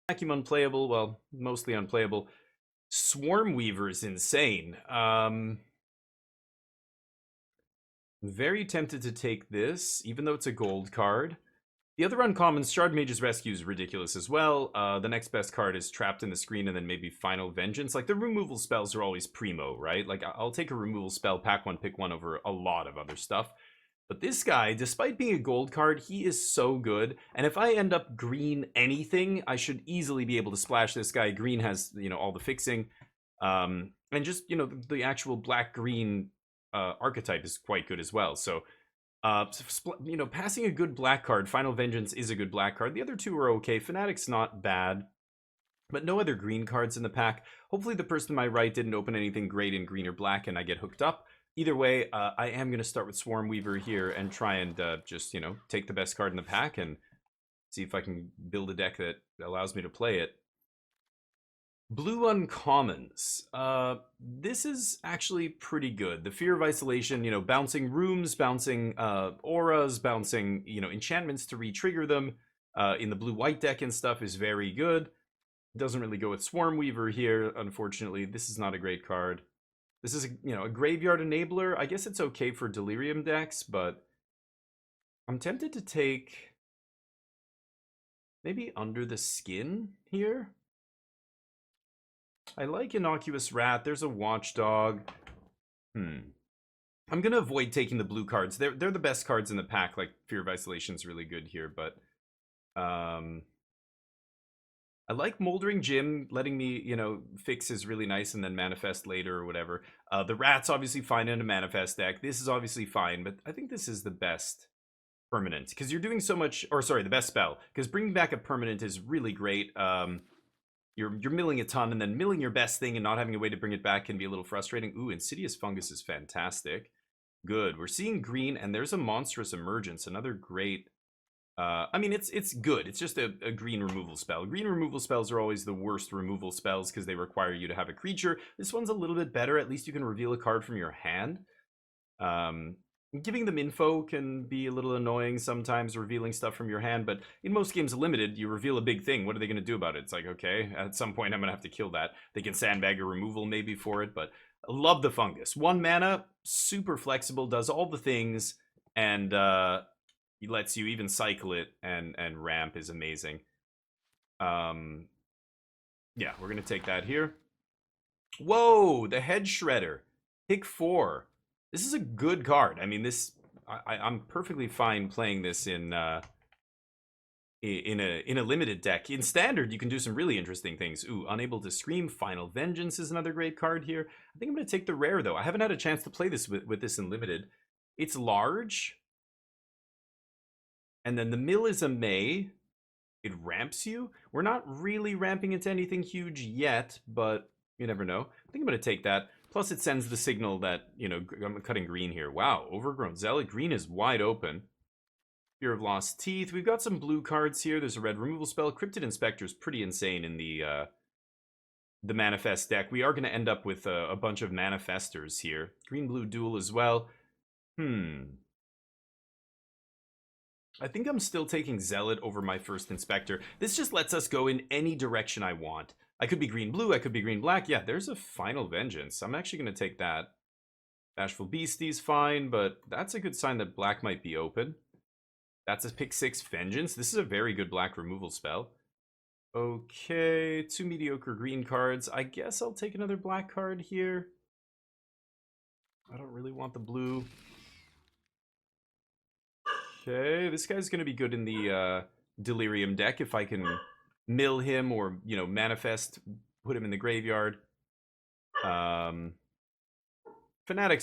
Vacuum unplayable, well, mostly unplayable. Swarm Weaver is insane. Very tempted to take this, even though it's a gold card. The other uncommon, Shard Mage's Rescue, is ridiculous as well. The next best card is Trapped in the Screen and then maybe Final Vengeance. Like, the removal spells are always primo, right? Like, I'll take a removal spell, pack one, pick one over a lot of other stuff. But this guy, despite being a gold card, he is so good. And if I end up green anything, I should easily be able to splash this guy. Green has, all the fixing. And just, the actual black-green archetype is quite good as well. So, passing a good black card. Final Vengeance is a good black card. The other two are okay. Fanatic's not bad, but no other green cards in the pack. Hopefully the person to my right didn't open anything great in green or black and I get hooked up. Either way, I am going to start with Swarm Weaver here and try and just, take the best card in the pack and see if I can build a deck that allows me to play it. Blue uncommons. This is actually pretty good. The Fear of Isolation, bouncing rooms, bouncing auras, bouncing, enchantments to re-trigger them in the blue-white deck and stuff is very good. Doesn't really go with Swarm Weaver here, unfortunately. This is not a great card. This is, a Graveyard Enabler. I guess it's okay for Delirium decks, but I'm tempted to take maybe Under the Skin here. I like Innocuous Rat. There's a Watchdog. I'm going to avoid taking the blue cards. They're the best cards in the pack. Like, Fear of Isolation is really good here, but I like Moldering Gym. Letting me, fix is really nice and then manifest later or whatever. The Rat's obviously fine in a manifest deck. This is obviously fine, but I think this is the best permanent because you're doing so much, or sorry, the best spell, because bringing back a permanent is really great. You're milling a ton, and then milling your best thing and not having a way to bring it back can be a little frustrating. Ooh, Insidious Fungus is fantastic. Good. We're seeing green, and there's a Monstrous Emergence, another great. I mean, it's good. It's just a green removal spell. Green removal spells are always the worst removal spells because they require you to have a creature. This one's a little bit better. At least you can reveal a card from your hand. Giving them info can be a little annoying sometimes, revealing stuff from your hand, but in most games limited, you reveal a big thing. What are they going to do about it? It's like, okay, at some point I'm going to have to kill that. They can sandbag a removal maybe for it, but I love the Fungus. 1 mana, super flexible, does all the things, and he lets you even cycle it, and ramp is amazing. Yeah, we're going to take that here. Whoa, the Head Shredder. Pick 4. This is a good card. I mean, I'm perfectly fine playing this in a limited deck. In standard, you can do some really interesting things. Ooh, Unable to Scream. Final Vengeance is another great card here. I think I'm going to take the rare, though. I haven't had a chance to play this with this in limited. It's large. And then the mill is a May. It ramps you. We're not really ramping into anything huge yet, but you never know. I think I'm going to take that. Plus, it sends the signal that, I'm cutting green here. Wow, Overgrown Zealot. Green is wide open. Fear of Lost Teeth. We've got some blue cards here. There's a red removal spell. Cryptid Inspector is pretty insane in the Manifest deck. We are going to end up with a bunch of Manifestors here. Green-blue duel as well. I think I'm still taking Zealot over my first Inspector. This just lets us go in any direction I want. I could be green-blue, I could be green-black. Yeah, there's a Final Vengeance. I'm actually going to take that. Bashful Beastie's fine, but that's a good sign that black might be open. That's a pick 6 Vengeance. This is a very good black removal spell. Okay, 2 mediocre green cards. I guess I'll take another black card here. I don't really want the blue. Okay, this guy's going to be good in the Delirium deck if I can mill him or, manifest, put him in the graveyard. Fanatic's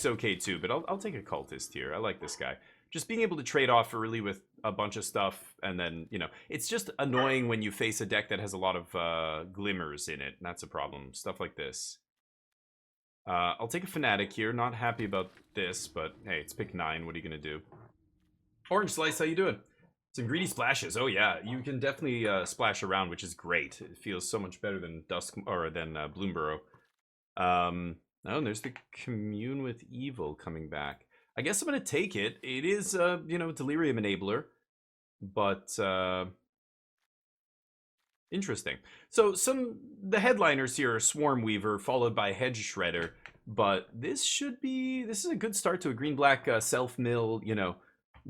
okay too, but I'll take a Cultist here. I like this guy. Just being able to trade off early with a bunch of stuff, and then, it's just annoying when you face a deck that has a lot of glimmers in it. That's a problem. Stuff like this. I'll take a Fanatic here. Not happy about this, but hey, it's pick 9. What are you going to do? Orange Slice, how you doing? Some greedy splashes. Oh yeah, you can definitely splash around, which is great. It feels so much better than Bloomburrow. Oh, and there's the Commune with Evil coming back. I guess I'm gonna take it. It is Delirium Enabler, but Interesting. So the headliners here are Swarm Weaver followed by Hedge Shredder, but this is a good start to a green black self mill,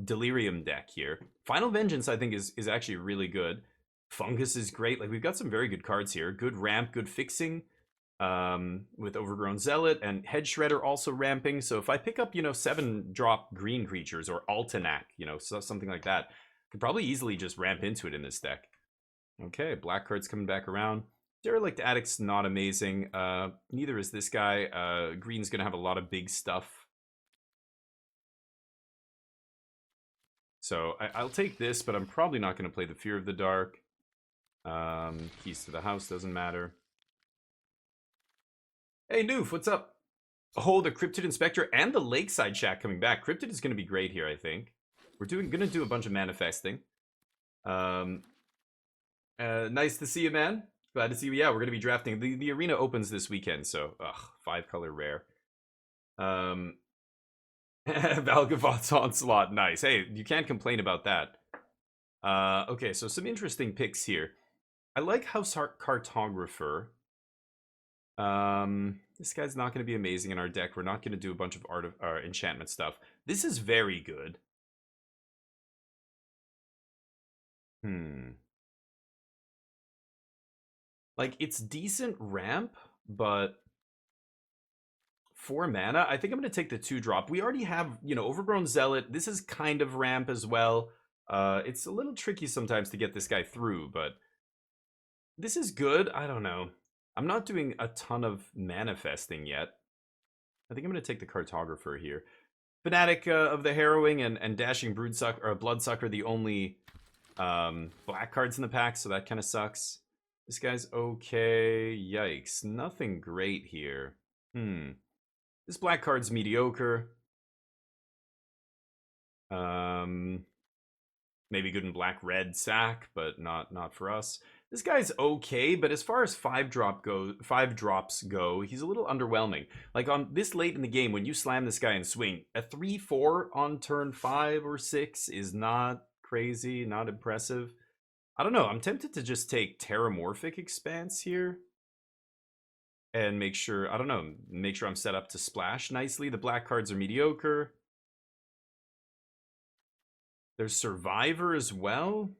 delirium deck here. Final Vengeance I think is actually really good. Fungus is great. Like we've got some very good cards here. Good ramp, good fixing. With Overgrown Zealot and Hedge Shredder also ramping. So if I pick up, 7-drop green creatures or Altanac, something like that, I could probably easily just ramp into it in this deck. Okay, black card's coming back around. Derelict Addict's not amazing. Neither is this guy. Green's gonna have a lot of big stuff. So I'll take this, but I'm probably not gonna play the Fear of the Dark. Keys to the House doesn't matter. Hey Noof, what's up? Oh, the Cryptid Inspector and the Lakeside Shack coming back. Cryptid is gonna be great here, I think. We're gonna do a bunch of manifesting. Nice to see you, man. Glad to see you. Yeah, we're gonna be drafting. The arena opens this weekend, so 5-color rare. Valgavott's Onslaught, nice. Hey, you can't complain about that. Okay, so some interesting picks here. I like House Cartographer. This guy's not going to be amazing in our deck. We're not going to do a bunch of enchantment stuff. This is very good. Like, it's decent ramp, but 4 mana. I think I'm going to take the 2-drop. We already have, Overgrown Zealot. This is kind of ramp as well. It's a little tricky sometimes to get this guy through, but this is good. I don't know. I'm not doing a ton of manifesting yet. I think I'm going to take the Cartographer here. Fanatic of the Harrowing and Dashing Bloodsucker, the only black cards in the pack, so that kind of sucks. This guy's okay. Yikes. Nothing great here. This black card's mediocre. Maybe good in black-red sack, but not for us. This guy's okay, but as far as 5 drops go, he's a little underwhelming. Like on this late in the game, when you slam this guy and swing, a 3/4 on turn 5 or 6 is not crazy, not impressive. I don't know. I'm tempted to just take Terramorphic Expanse here and make sure I'm set up to splash nicely. The black cards are mediocre. There's Survivor as well.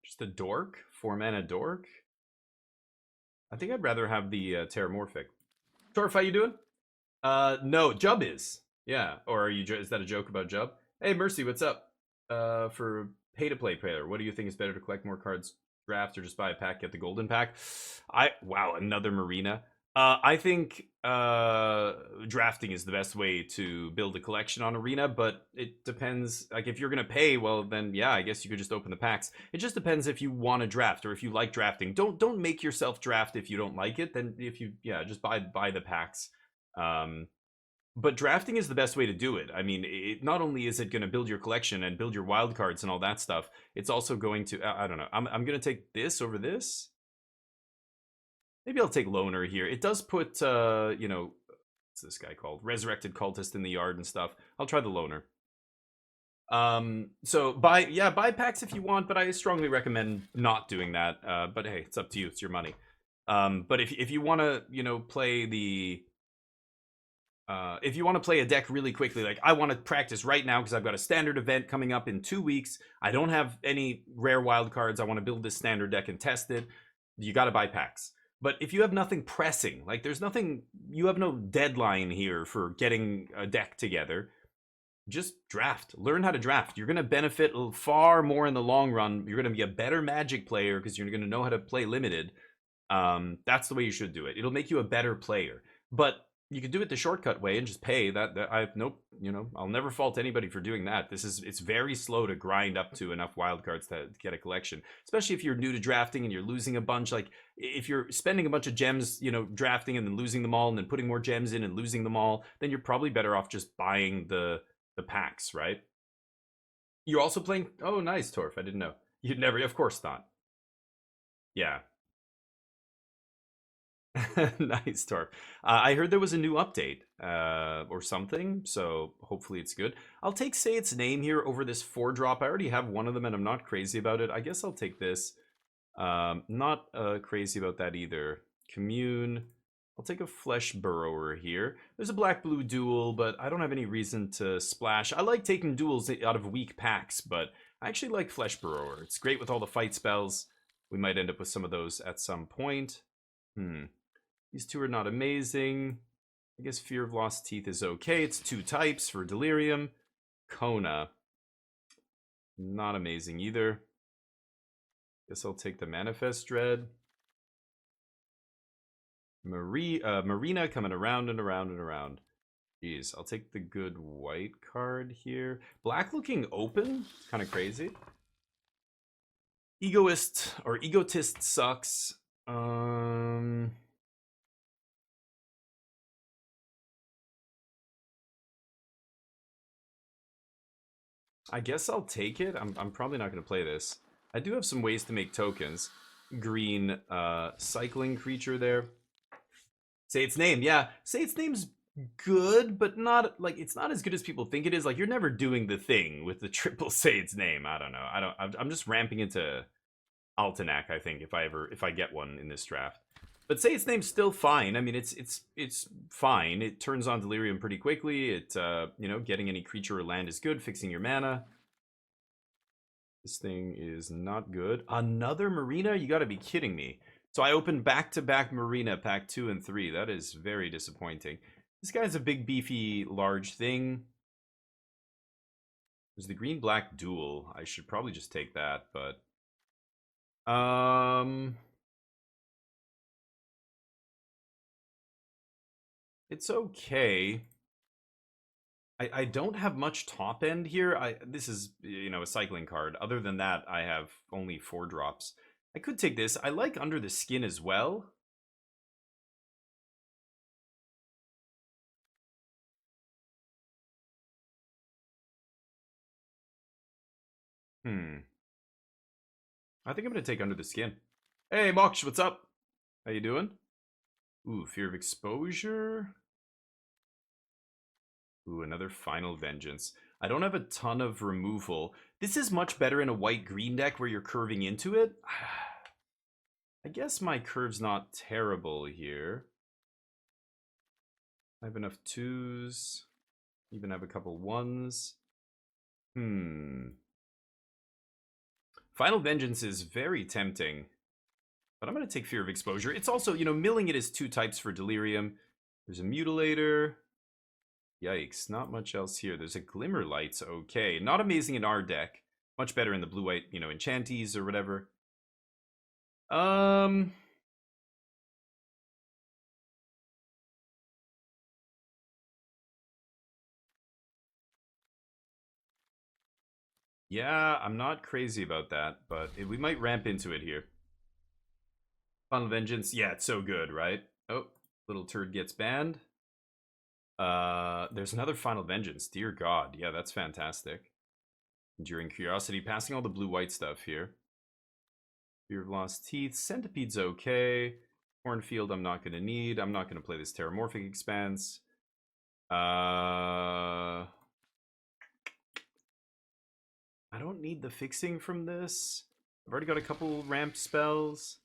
Just a dork, 4-mana dork. I think I'd rather have the Terramorphic. Torf, how you doing? No, Jub is. Yeah, or are you? Is that a joke about Jub? Hey, Mercy, what's up? For pay-to-play player, what do you think is better to collect more cards, draft, or just buy a pack, get the golden pack? Wow, another Marina. I think drafting is the best way to build a collection on Arena, but it depends. Like, if you're going to pay, well, then yeah, I guess you could just open the packs. It just depends if you want to draft or if you like drafting. Don't make yourself draft if you don't like it. Then just buy the packs. But drafting is the best way to do it. I mean, not only is it going to build your collection and build your wild cards and all that stuff, it's also going to, I don't know. I'm going to take this over this. Maybe I'll take Loner here. It does put, what's this guy called? Resurrected Cultist in the yard and stuff. I'll try the Loner. So buy packs if you want, but I strongly recommend not doing that. But hey, it's up to you. It's your money. But if you want to, play the, if you want to play a deck really quickly, like I want to practice right now because I've got a standard event coming up in 2 weeks. I don't have any rare wild cards. I want to build this standard deck and test it. You got to buy packs. But if you have nothing pressing, like you have no deadline here for getting a deck together, just draft. Learn how to draft. You're going to benefit far more in the long run. You're going to be a better Magic player because you're going to know how to play limited. That's the way you should do it. It'll make you a better player. But you could do it the shortcut way and just pay I'll never fault anybody for doing that. It's very slow to grind up to enough wildcards to get a collection, especially if you're new to drafting and you're losing a bunch. Like if you're spending a bunch of gems, drafting and then losing them all and then putting more gems in and losing them all, then you're probably better off just buying the packs, right? You're also playing, oh nice, Torf, I didn't know. You'd never, of course not. Yeah. Nice, Torp. I heard there was a new update or something, so hopefully it's good. I'll take Say Its Name here over this 4-drop. I already have one of them and I'm not crazy about it. I guess I'll take this. Not crazy about that either. Commune. I'll take a Flesh Burrower here. There's a black-blue duel, but I don't have any reason to splash. I like taking duels out of weak packs, but I actually like Flesh Burrower. It's great with all the fight spells. We might end up with some of those at some point. These two are not amazing. I guess Fear of Lost Teeth is okay. It's 2 types for Delirium. Kona. Not amazing either. Guess I'll take the Manifest Dread. Marina coming around and around and around. Jeez, I'll take the good white card here. Black looking open? Kind of crazy. Egotist sucks. I guess I'll take it. I'm probably not going to play this. I do have some ways to make tokens. Green cycling creature there. Say its name, yeah. Say its name's good, but not like it's not as good as people think it is. Like you're never doing the thing with the triple say its name. I don't know. I'm just ramping into Altenac, I think, if I get one in this draft. But say its name's still fine. I mean, it's fine. It turns on Delirium pretty quickly. It you know, getting any creature or land is good. Fixing your mana. This thing is not good. Another Marina? You got to be kidding me. So I opened back-to-back Marina, pack 2 and 3. That is very disappointing. This guy's a big, beefy, large thing. There's the green-black duel. I should probably just take that, but it's okay. I don't have much top end here. This is, you know, a cycling card. Other than that, I have only 4 drops. I could take this. I like Under the Skin as well. I think I'm gonna take Under the Skin. Hey, Moksh, what's up? How you doing? Ooh, Fear of Exposure. Ooh, another Final Vengeance. I don't have a ton of removal. This is much better in a white-green deck where you're curving into it. I guess my curve's not terrible here. I have enough 2s. Even have a couple 1s. Final Vengeance is very tempting. But I'm going to take Fear of Exposure. It's also, you know, milling it is 2 types for Delirium. There's a Mutilator. Yikes, not much else here. There's a Glimmer Light's okay. Not amazing in our deck. Much better in the blue-white, you know, Enchanties or whatever. Yeah, I'm not crazy about that, but we might ramp into it here. Final Vengeance, yeah, it's so good, right? Oh, little turd gets banned. There's another Final Vengeance. Dear God, yeah, that's fantastic. Enduring Curiosity, passing all the blue-white stuff here. Fear of Lost Teeth. Centipede's okay. Cornfield I'm not going to need. I'm not going to play this Terramorphic Expanse. I don't need the fixing from this. I've already got a couple ramp spells.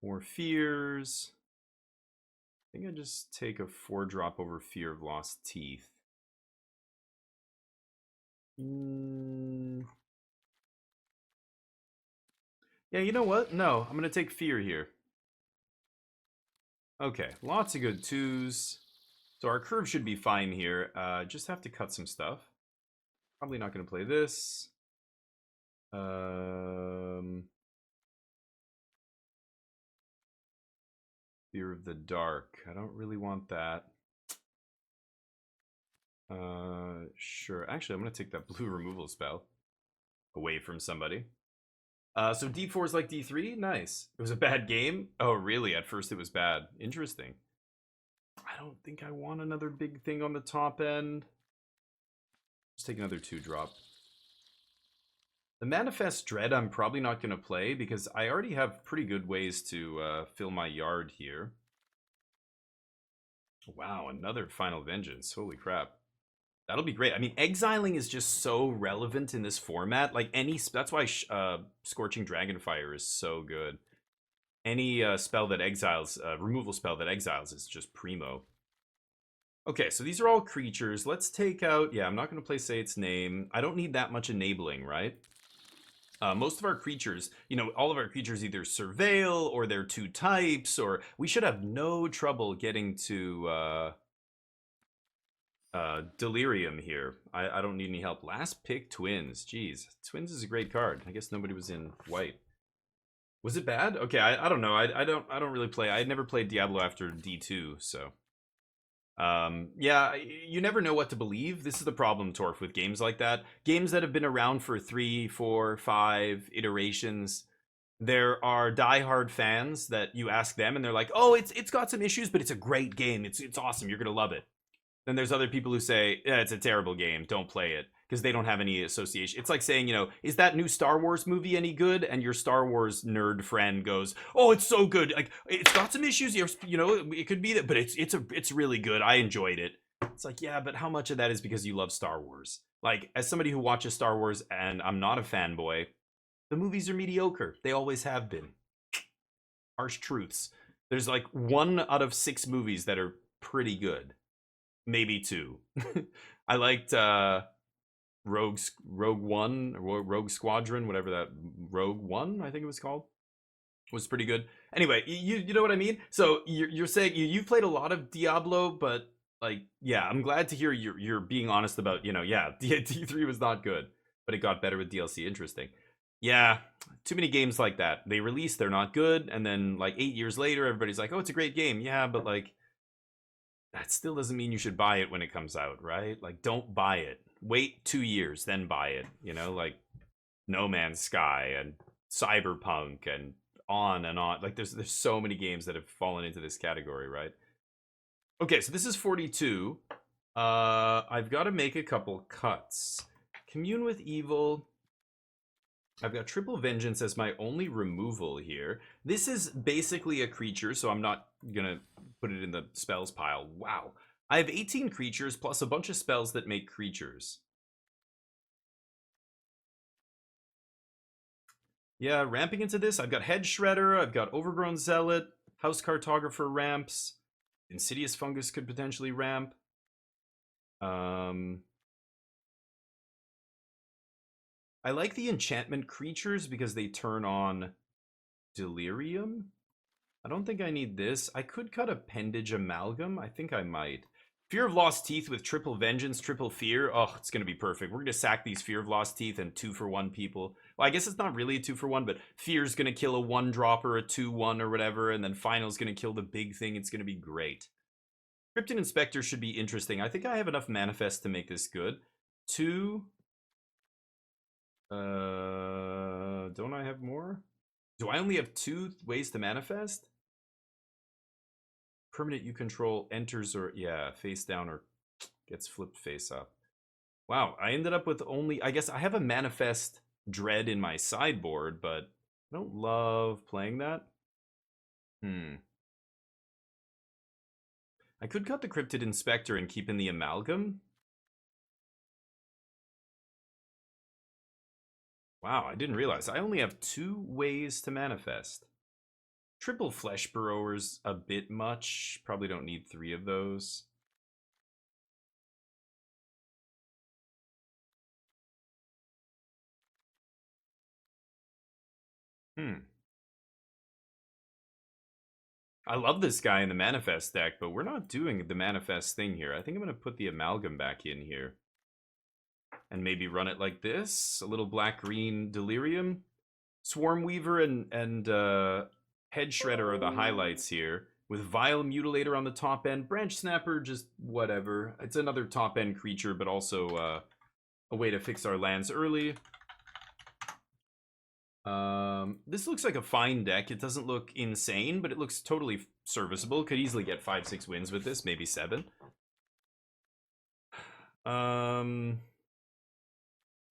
More fears. I think I just take a 4-drop over Fear of Lost Teeth. Yeah, you know what? No, I'm going to take Fear here. Okay, lots of good 2s. So our curve should be fine here. Just have to cut some stuff. Probably not going to play this. Fear of the Dark. I don't really want that. Sure. Actually, I'm going to take that blue removal spell away from somebody. So D4 is like D3? Nice. It was a bad game? Oh, really? At first it was bad. Interesting. I don't think I want another big thing on the top end. Just take another 2-drop. The Manifest Dread I'm probably not going to play because I already have pretty good ways to fill my yard here. Wow, another Final Vengeance. Holy crap. That'll be great. I mean, exiling is just so relevant in this format. Like that's why Scorching Dragonfire is so good. Any spell that exiles, removal spell that exiles is just primo. Okay, so these are all creatures. Let's take out, yeah, I'm not going to play Say Its Name. I don't need that much enabling, right? Most of our creatures, you know, all of our creatures either surveil or they're 2 types, or we should have no trouble getting to delirium here. I don't need any help. Last pick, Twins. Jeez, Twins is a great card. I guess nobody was in white. Was it bad? Okay, I don't know. I don't really play. I never played Diablo after D2, so yeah, you never know what to believe. This is the problem, Torf, with games like that. Games that have been around for 3, 4, 5 iterations. There are diehard fans that you ask them and they're like, "Oh, it's got some issues, but it's a great game. It's awesome. You're going to love it." Then there's other people who say, "Yeah, it's a terrible game. Don't play it." Because they don't have any association. It's like saying, you know, is that new Star Wars movie any good? And your Star Wars nerd friend goes, "Oh, it's so good. Like, it's got some issues. You know, it could be that, but it's really good. I enjoyed it." It's like, yeah, but how much of that is because you love Star Wars? Like, as somebody who watches Star Wars and I'm not a fanboy, the movies are mediocre. They always have been. Harsh truths. There's like 1 out of 6 movies that are pretty good. Maybe 2. I liked Rogue One, or Rogue Squadron, whatever that Rogue One, I think it was called, was pretty good. Anyway, you know what I mean. So you're saying you've played a lot of Diablo, but like, yeah, I'm glad to hear you're being honest about, you know, yeah, D3 was not good, but it got better with DLC. Interesting. Yeah, too many games like that. They release, they're not good, and then like 8 years later, everybody's like, "Oh, it's a great game." Yeah, but like, that still doesn't mean you should buy it when it comes out, right? Like, don't buy it. Wait 2 years, then buy it. You know, like No Man's Sky and Cyberpunk and on and on. Like, there's so many games that have fallen into this category, right? Okay, so this is 42. I've got to make a couple cuts. Commune with Evil. I've got Triple Vengeance as my only removal here. This is basically a creature, so I'm not gonna put it in the spells pile. Wow. I have 18 creatures plus a bunch of spells that make creatures. Yeah, ramping into this, I've got Head Shredder, I've got Overgrown Zealot, House Cartographer ramps, Insidious Fungus could potentially ramp. I like the enchantment creatures because they turn on delirium. I don't think I need this. I could cut Appendage Amalgam. I think I might. Fear of Lost Teeth with Triple Vengeance, Triple Fear. Oh, it's going to be perfect. We're going to sack these Fear of Lost Teeth and 2-for-1 people. Well, I guess it's not really a 2-for-1, but Fear's going to kill a 1-dropper, a 2-1 or whatever, and then Final's going to kill the big thing. It's going to be great. Cryptid Inspector should be interesting. I think I have enough Manifest to make this good. 2. Don't I have more? Do I only have 2 ways to manifest? Permanent you control enters or, yeah, face down or gets flipped face up. Wow, I ended up with only, I guess I have a Manifest Dread in my sideboard, but I don't love playing that. I could cut the Cryptid Inspector and keep in the Amalgam. Wow, I didn't realize. I only have 2 ways to manifest. Triple Flesh Burrower's a bit much. Probably don't need 3 of those. I love this guy in the Manifest deck, but we're not doing the Manifest thing here. I think I'm going to put the Amalgam back in here. And maybe run it like this. A little black-green Delirium. Swarm Weaver and Head Shredder are the highlights here. With Vile Mutilator on the top end. Branch Snapper, just whatever. It's another top end creature, but also a way to fix our lands early. This looks like a fine deck. It doesn't look insane, but it looks totally serviceable. Could easily get 5-6 wins with this, maybe 7.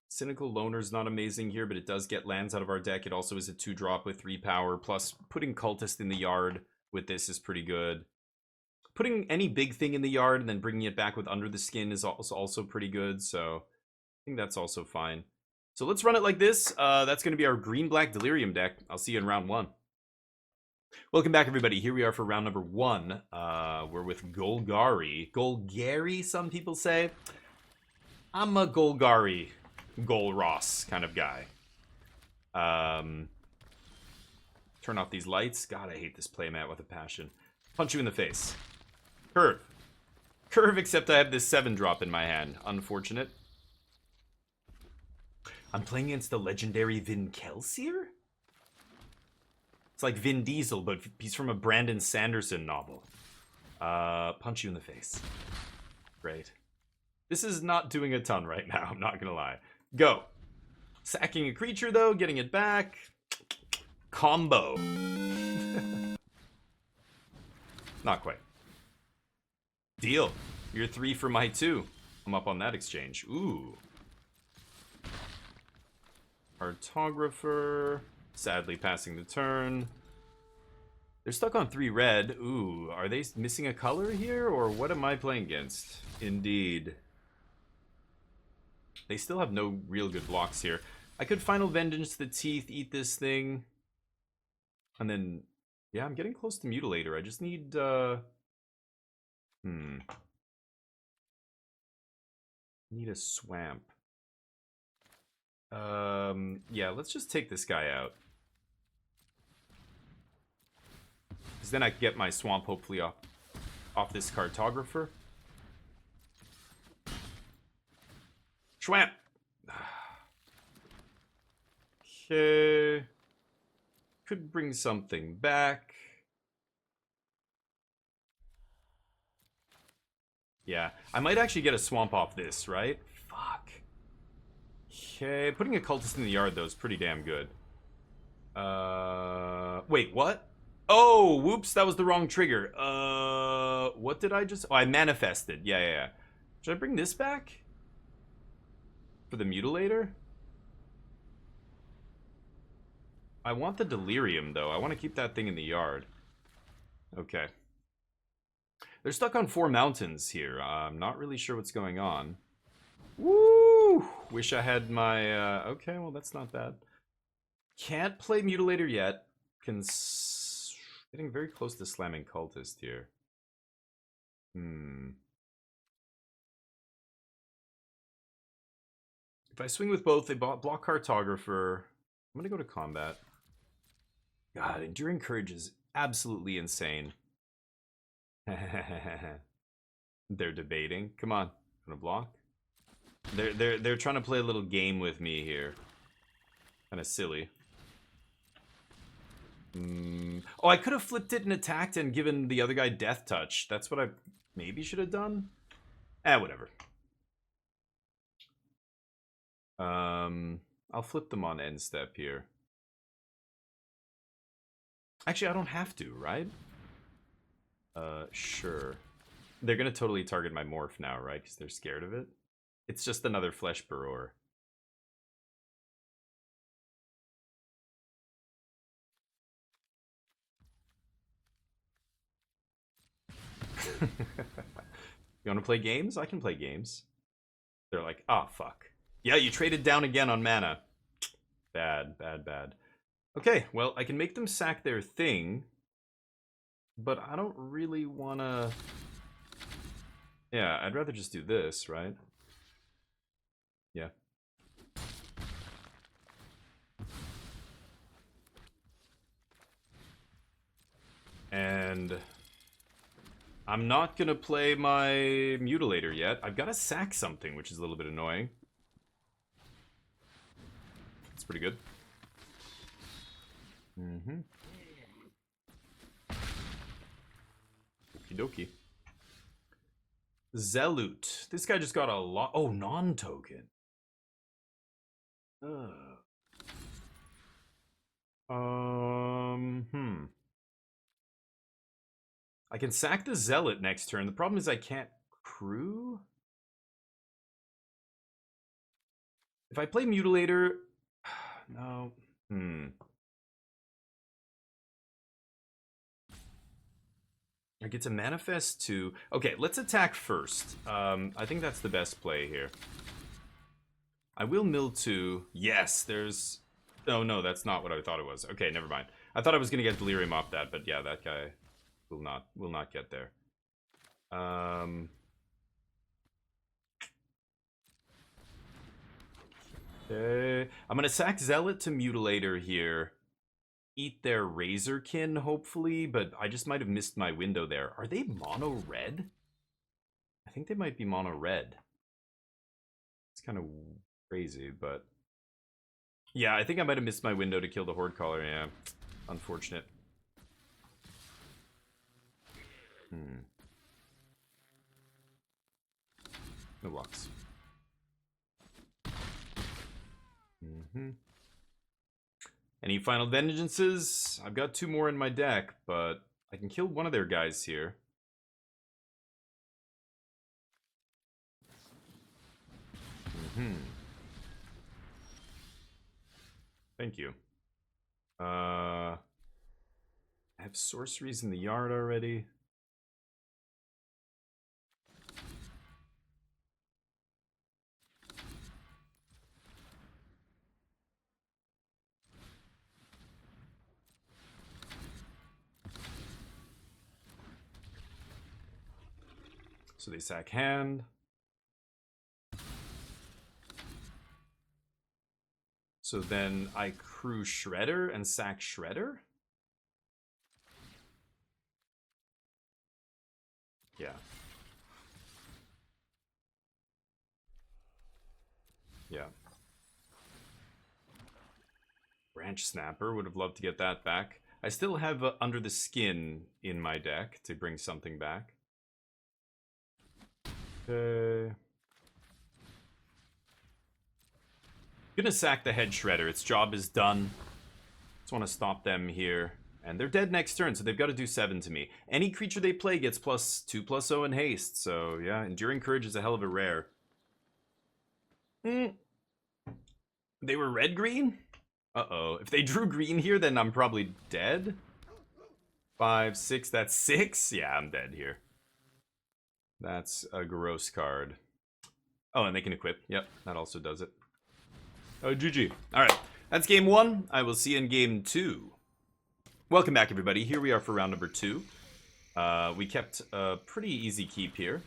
Cynical Loner's not amazing here, but it does get lands out of our deck. It also is a 2-drop with 3 power, plus putting Cultist in the yard with this is pretty good. putting any big thing in the yard and then bringing it back with Under the Skin is also pretty good, so I think that's also fine. So let's run it like this. That's going to be our green-black Delirium deck. I'll see you in round 1. Welcome back, everybody. Here we are for round number 1. We're with Golgari. Golgari, some people say. I'm a Golgari, Golross kind of guy. Turn off these lights. God, I hate this playmat with a passion. Punch you in the face. Curve. Curve, except I have this 7-drop in my hand. Unfortunate. I'm playing against the legendary Vin Kelsier? It's like Vin Diesel, but he's from a Brandon Sanderson novel. Punch you in the face. Great. This is not doing a ton right now, I'm not gonna lie. Go. Sacking a creature, though, getting it back. Combo. Not quite. Deal. You're 3 for my 2. I'm up on that exchange. Ooh. Cartographer. Sadly passing the turn. They're stuck on 3 red. Ooh, are they missing a color here? Or what am I playing against? Indeed. They still have no real good blocks here. I could Final Vengeance to the teeth, eat this thing. And then, yeah, I'm getting close to Mutilator. I just need, need a Swamp. Yeah, let's just take this guy out. Because then I can get my Swamp hopefully off this Cartographer. Swamp! Okay. Could bring something back. Yeah, I might actually get a Swamp off this, right? Fuck. Okay, putting a Cultist in the yard, though, is pretty damn good. Wait, what? Oh, whoops, that was the wrong trigger. What did I just... Oh, I manifested. Yeah. Should I bring this back? For the Mutilator? I want the Delirium, though. I want to keep that thing in the yard. Okay. They're stuck on 4 mountains here. I'm not really sure what's going on. Woo! Wish I had my... Okay, well, that's not bad. Can't play Mutilator yet. Getting very close to slamming Cultist here. If I swing with both, they block Cartographer. I'm going to go to combat. God, Enduring Courage is absolutely insane. They're debating. Come on. Gonna block? They're trying to play a little game with me here. Kind of silly. Oh, I could have flipped it and attacked and given the other guy Death Touch. That's what I maybe should have done. Whatever. I'll flip them on end step here. Actually, I don't have to, right? Sure. They're gonna totally target my Morph now, right? Because they're scared of it. It's just another Flesh Burrower. You wanna play games? I can play games. They're like, oh, fuck. Yeah, you traded down again on mana. Bad. Okay, well, I can make them sack their thing. But I don't really wanna... Yeah, I'd rather just do this, right? Yeah. And... I'm not gonna play my Mutilator yet. I've gotta sack something, which is a little bit annoying. It's pretty good. Okie dokie. Zealot. This guy just got a lot. Oh, non-token. I can sack the Zealot next turn. The problem is I can't crew. If I play Mutilator... No. I get to manifest 2. Okay, let's attack first. I think that's the best play here. I will mill 2. Yes, there's... Oh, no, that's not what I thought it was. Okay, never mind. I thought I was going to get delirium off that, but yeah, that guy will not get there. Okay. I'm going to sack Zealot to Mutilator here. Eat their Razorkin, hopefully, but I just might have missed my window there. Are they mono red? I think they might be mono red. It's kind of crazy, but... Yeah, I think I might have missed my window to kill the Horde Caller, yeah. Unfortunate. No blocks. Any final vengeances? I've got 2 more in my deck, but I can kill one of their guys here. Thank you. I have sorceries in the yard already. So they sack hand. So then I crew Shredder and sack Shredder? Yeah. Yeah. Branch Snapper, would have loved to get that back. I still have Under the Skin in my deck to bring something back. Okay. Gonna sack the Head Shredder. Its job is done. Just want to stop them here. And they're dead next turn, so they've got to do 7 to me. Any creature they play gets +2/+0 in haste. So, yeah, Enduring Courage is a hell of a rare. They were red-green? Uh-oh. If they drew green here, then I'm probably dead. 5, 6, that's 6? Yeah, I'm dead here. That's a gross card. Oh, and they can equip. Yep, that also does it. Oh, GG. Alright, that's game 1. I will see you in game 2. Welcome back, everybody. Here we are for round number 2. We kept a pretty easy keep here.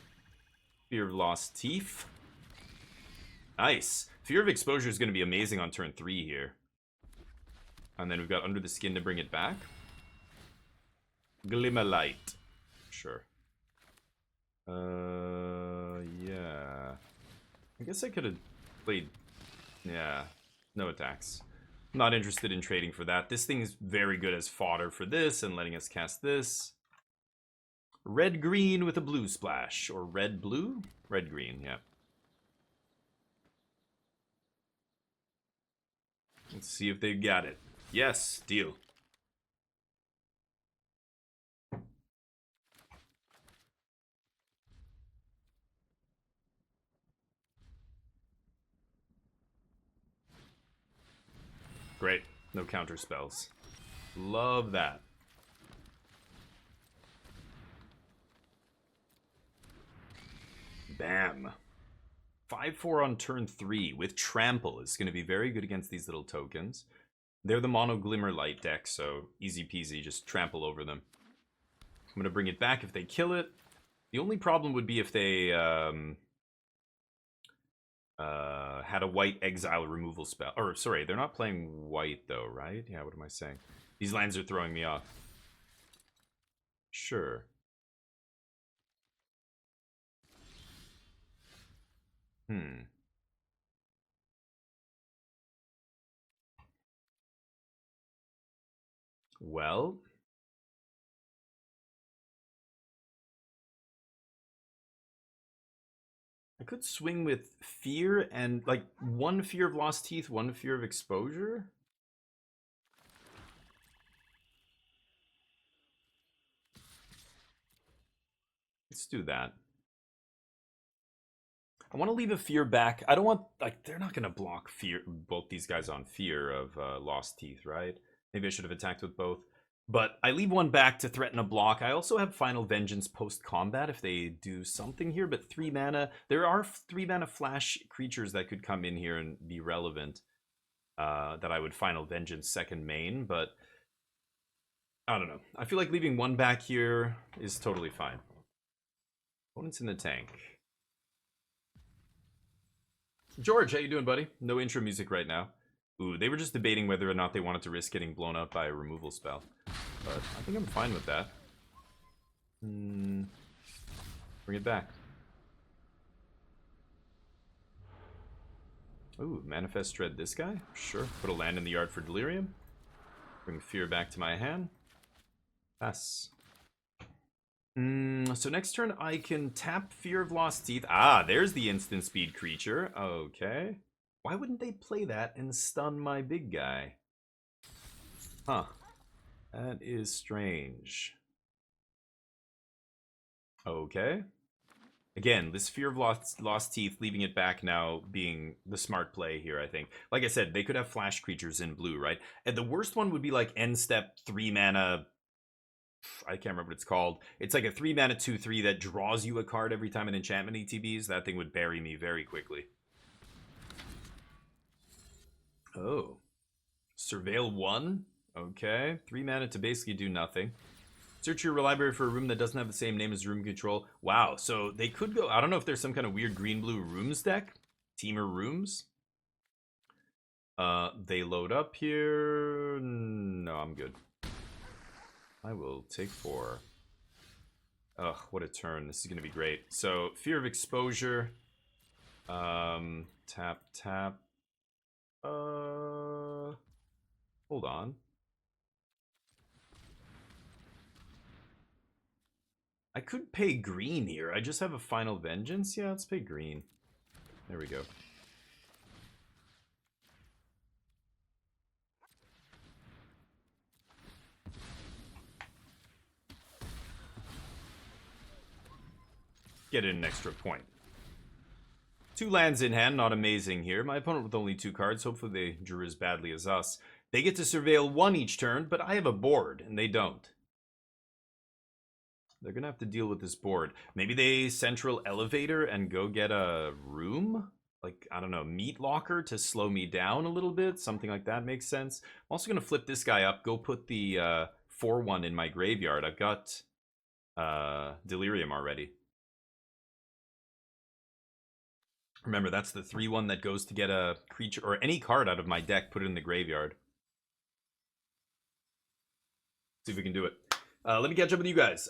Fear of Lost Teeth. Nice. Fear of Exposure is going to be amazing on turn 3 here. And then we've got Under the Skin to bring it back. Glimmer Light. Sure. Yeah. I guess I could have played... Yeah. No attacks. Not interested in trading for that. This thing is very good as fodder for this and letting us cast this. Red-green with a blue splash. Or red-blue? Red-green, yeah. Let's see if they've got it. Yes, deal. Great. No counter spells. Love that. Bam. 5/4 on turn 3 with Trample is going to be very good against these little tokens. They're the mono Glimmer Light deck, so easy peasy, just trample over them. I'm going to bring it back if they kill it. The only problem would be if they had a white exile removal spell. Or, sorry, they're not playing white, though, right? Yeah, what am I saying? These lands are throwing me off. Sure. Well... I could swing with Fear and, like, 1 Fear of Lost Teeth, 1 Fear of Exposure? Let's do that. I want to leave a Fear back. I don't want, like, they're not going to block Fear, both these guys on Fear of Lost Teeth, right? Maybe I should have attacked with both. But I leave one back to threaten a block. I also have Final Vengeance post-combat if they do something here, but 3 mana. There are 3 mana flash creatures that could come in here and be relevant that I would Final Vengeance second main, but I don't know. I feel like leaving one back here is totally fine. Opponent's in the tank. George, how you doing, buddy? No intro music right now. Ooh, they were just debating whether or not they wanted to risk getting blown up by a removal spell. But I think I'm fine with that. Bring it back. Ooh, Manifest Dread this guy? Sure. Put a land in the yard for Delirium. Bring Fear back to my hand. Pass. So next turn I can tap Fear of Lost Teeth. Ah, there's the instant speed creature. Okay. Why wouldn't they play that and stun my big guy? Huh. That is strange. Okay. Again, this Fear of Lost Teeth, leaving it back now being the smart play here, I think. Like I said, they could have flash creatures in blue, right? And the worst one would be like end step 3 mana. I can't remember what it's called. It's like a 3 mana 2/3 that draws you a card every time an enchantment ETBs. That thing would bury me very quickly. Oh. Surveil 1? Okay. 3 mana to basically do nothing. Search your library for a room that doesn't have the same name as room control. Wow, so they could go... I don't know if there's some kind of weird green-blue rooms deck. Teamer rooms. They load up here. No, I'm good. I will take 4. Ugh, what a turn. This is going to be great. So, Fear of Exposure. Tap, tap. Hold on. I could pay green here. I just have a Final Vengeance. Yeah, let's pay green. There we go. Get in an extra point. 2 lands in hand, not amazing here. My opponent with only 2 cards. Hopefully they drew as badly as us. They get to surveil 1 each turn, but I have a board, and they don't. They're gonna have to deal with this board. Maybe they central elevator and go get a room? Like, I don't know, meat locker to slow me down a little bit? Something like that makes sense. I'm also gonna flip this guy up, go put the 4/1 in my graveyard. I've got Delirium already. Remember, that's the 3/1 that goes to get a creature or any card out of my deck, put it in the graveyard. See if we can do it. Let me catch up with you guys.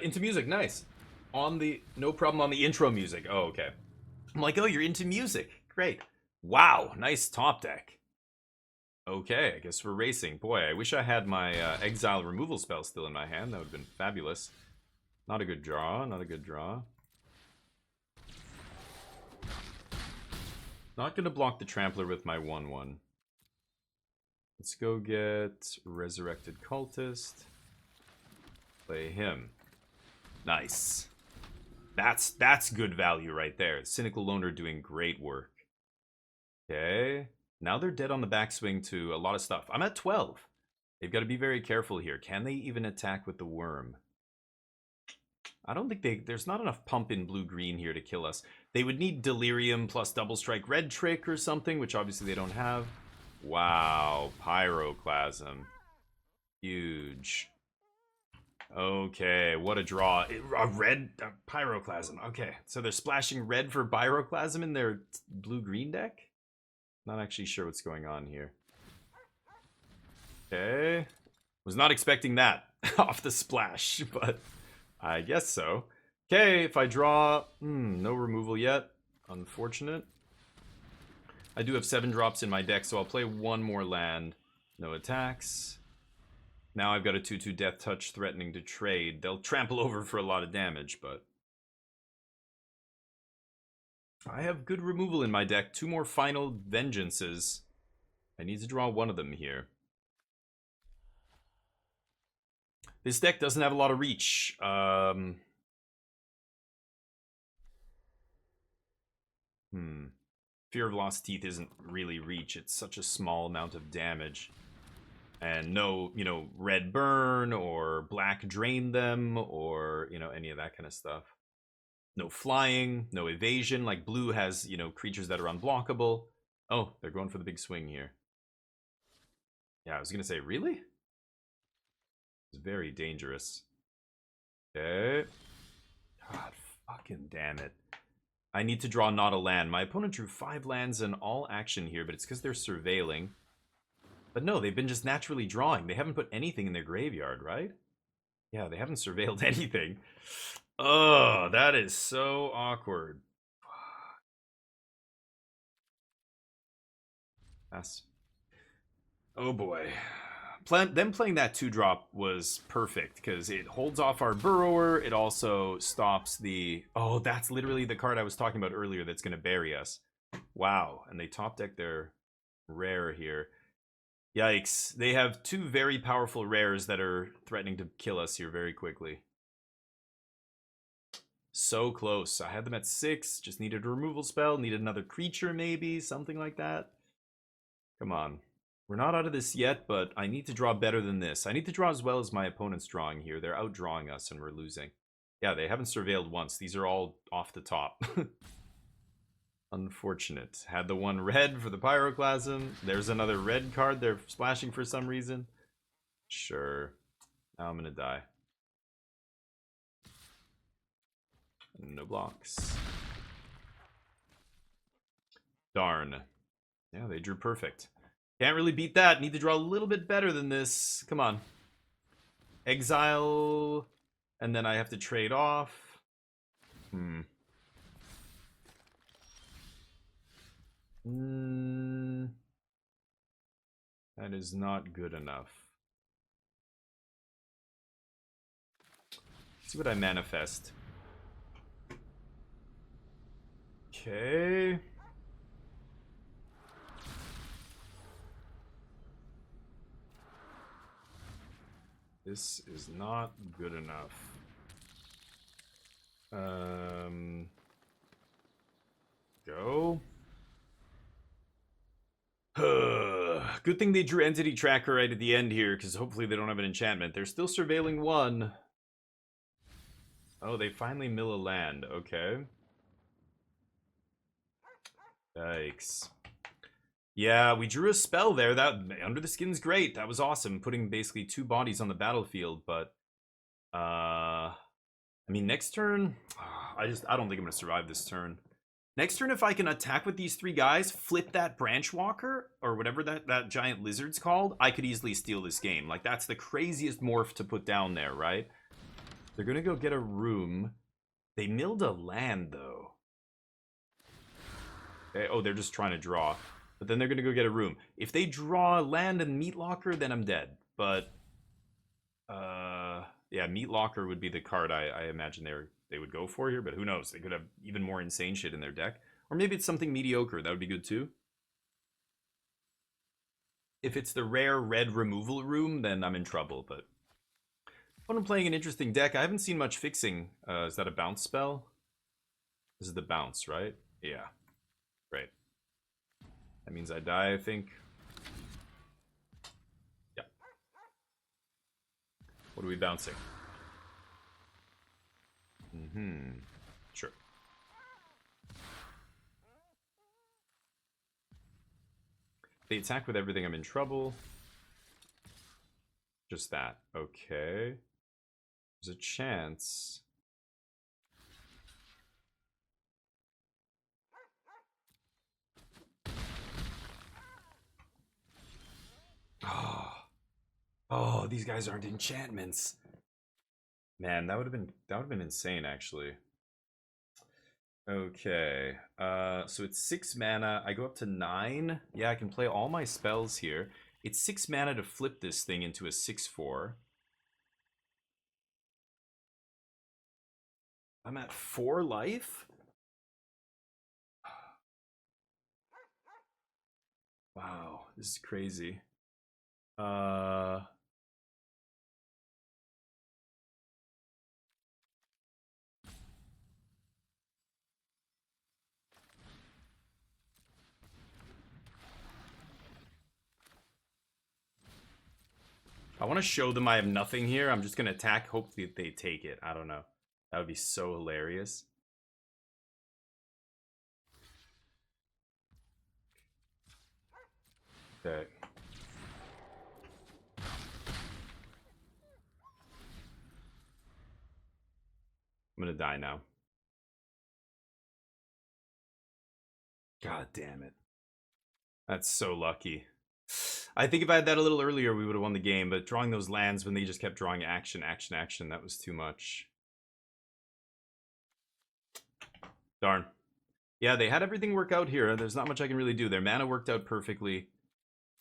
Into music, nice. No problem on the intro music. Oh, okay. I'm like, oh, you're into music. Great. Wow, nice top deck. Okay, I guess we're racing. Boy, I wish I had my exile removal spell still in my hand. That would have been fabulous. Not a good draw, not a good draw. Not gonna block the Trampler with my 1/1. Let's go get Resurrected Cultist. Play him. Nice. That's good value right there. Cynical Loner doing great work. Okay. Now they're dead on the backswing to a lot of stuff. I'm at 12. They've got to be very careful here. Can they even attack with the worm? I don't think there's not enough pump in blue-green here to kill us. They would need Delirium plus Double Strike Red Trick or something, which obviously they don't have. Wow, Pyroclasm. Huge. Okay, what a draw. A red Pyroclasm. Okay, so they're splashing red for Pyroclasm in their blue-green deck? Not actually sure what's going on here. Okay. Was not expecting that off the splash, but I guess so. Okay, if I draw... no removal yet. Unfortunate. I do have 7 drops in my deck, so I'll play 1 more land. No attacks. Now I've got a 2/2 Death Touch threatening to trade. They'll trample over for a lot of damage, but... I have good removal in my deck. 2 more Final Vengeances. I need to draw 1 of them here. This deck doesn't have a lot of reach. Fear of Lost Teeth isn't really reach. It's such a small amount of damage. And no, you know, red burn or black drain them or, you know, any of that kind of stuff. No flying, no evasion. Like blue has, you know, creatures that are unblockable. Oh, they're going for the big swing here. Yeah, I was going to say, really? It's very dangerous. Okay. God fucking damn it. I need to draw not a land. My opponent drew 5 lands in all action here, but it's because they're surveilling. But no, they've been just naturally drawing. They haven't put anything in their graveyard, right? Yeah, they haven't surveilled anything. Oh, that is so awkward. That's... Oh boy. Them playing that 2-drop was perfect because it holds off our Burrower. It also stops the... Oh, that's literally the card I was talking about earlier that's going to bury us. Wow. And they top deck their rare here. Yikes. They have 2 very powerful rares that are threatening to kill us here very quickly. So close. I had them at 6. Just needed a removal spell. Needed another creature maybe. Something like that. Come on. We're not out of this yet, but I need to draw better than this. I need to draw as well as my opponent's drawing here. They're outdrawing us and we're losing. Yeah, they haven't surveilled once. These are all off the top. Unfortunate. Had the one red for the Pyroclasm. There's another red card they're splashing for some reason. Sure. Now I'm gonna die. No blocks. Darn. Yeah, they drew perfect. Can't really beat that. Need to draw a little bit better than this. Come on. Exile. And then I have to trade off. That is not good enough. Let's see what I manifest. Okay. This is not good enough. Go. Good thing they drew Entity Tracker right at the end here, because hopefully they don't have an enchantment. They're still surveilling 1. Oh, they finally mill a land. Okay. Yikes. Yeah, we drew a spell there. That Under the Skin's great. That was awesome. Putting basically 2 bodies on the battlefield, but I mean next turn, I don't think I'm gonna survive this turn. Next turn, if I can attack with these 3 guys, flip that Branch Walker, or whatever that giant lizard's called, I could easily steal this game. Like, that's the craziest morph to put down there, right? They're gonna go get a room. They milled a land, though. Okay, oh, they're just trying to draw. But then they're gonna go get a room. If they draw land and Meat Locker, then I'm dead. But, yeah, Meat Locker would be the card I imagine they would go for here, but who knows? They could have even more insane shit in their deck. Or maybe it's something mediocre. That would be good too. If it's the rare red removal room, then I'm in trouble, but when I'm playing an interesting deck, I haven't seen much fixing. Is that a bounce spell? This is the bounce, right? Yeah. Right. That means I die, I think. Yeah. What are we bouncing? Sure. They attack with everything, I'm in trouble. Just that. Okay. There's a chance. Oh, these guys aren't enchantments. Man, that would have been insane actually. Okay. So it's 6 mana. I go up to 9. Yeah, I can play all my spells here. It's 6 mana to flip this thing into a 6/4. I'm at 4 life? Wow, this is crazy. I want to show them I have nothing here. I'm just going to attack. Hopefully they take it. I don't know. That would be so hilarious. Okay. I'm going to die now. God damn it. That's so lucky. I think if I had that a little earlier, we would have won the game, but drawing those lands when they just kept drawing action, action, action, that was too much. Darn. Yeah, they had everything work out here. There's not much I can really do. Their mana worked out perfectly,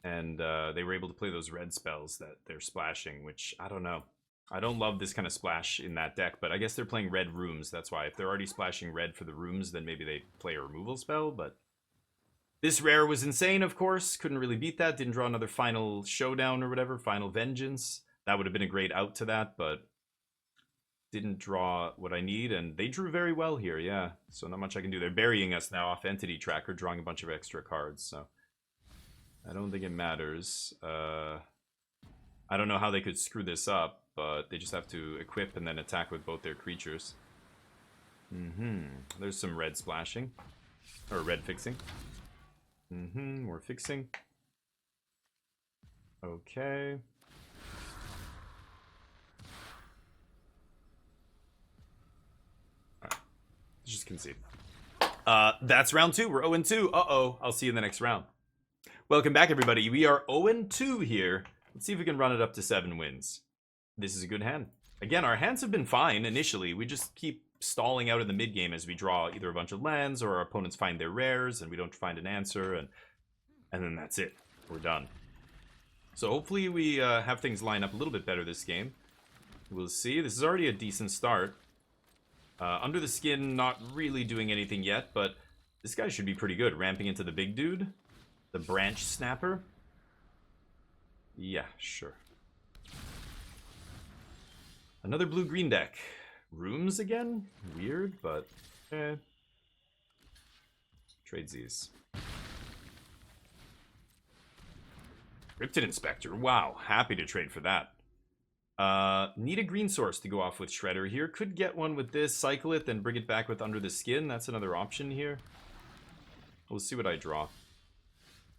and they were able to play those red spells that they're splashing, which, I don't know. I don't love this kind of splash in that deck, but I guess they're playing red rooms. That's why. If they're already splashing red for the rooms, then maybe they play a removal spell, but... This rare was insane, of course. Couldn't really beat that. Didn't draw another Final Showdown or whatever. Final Vengeance. That would have been a great out to that, but... Didn't draw what I need, and they drew very well here, yeah. So not much I can do. They're burying us now off Entity Tracker, drawing a bunch of extra cards, so... I don't think it matters. I don't know how they could screw this up, but they just have to equip and then attack with both their creatures. There's some red splashing. Or red fixing. We're fixing. Okay. Alright. Just concede. That's round 2. We're 0-2. Uh-oh. I'll see you in the next round. Welcome back, everybody. We are 0-2 here. Let's see if we can run it up to 7 wins. This is a good hand. Again, our hands have been fine initially. We just keep stalling out in the mid-game as we draw either a bunch of lands or our opponents find their rares and we don't find an answer, and then that's it. We're done. So hopefully we have things line up a little bit better this game. We'll see. This is already a decent start. Under the Skin, not really doing anything yet, but this guy should be pretty good. Ramping into the big dude. The Branch Snapper. Yeah, sure. Another blue-green deck. Rooms again? Weird, but trade these. Cryptid Inspector. Wow, happy to trade for that. Need a green source to go off with Shredder here. Could get one with this, cycle it, then bring it back with Under the Skin. That's another option here. We'll see what I draw.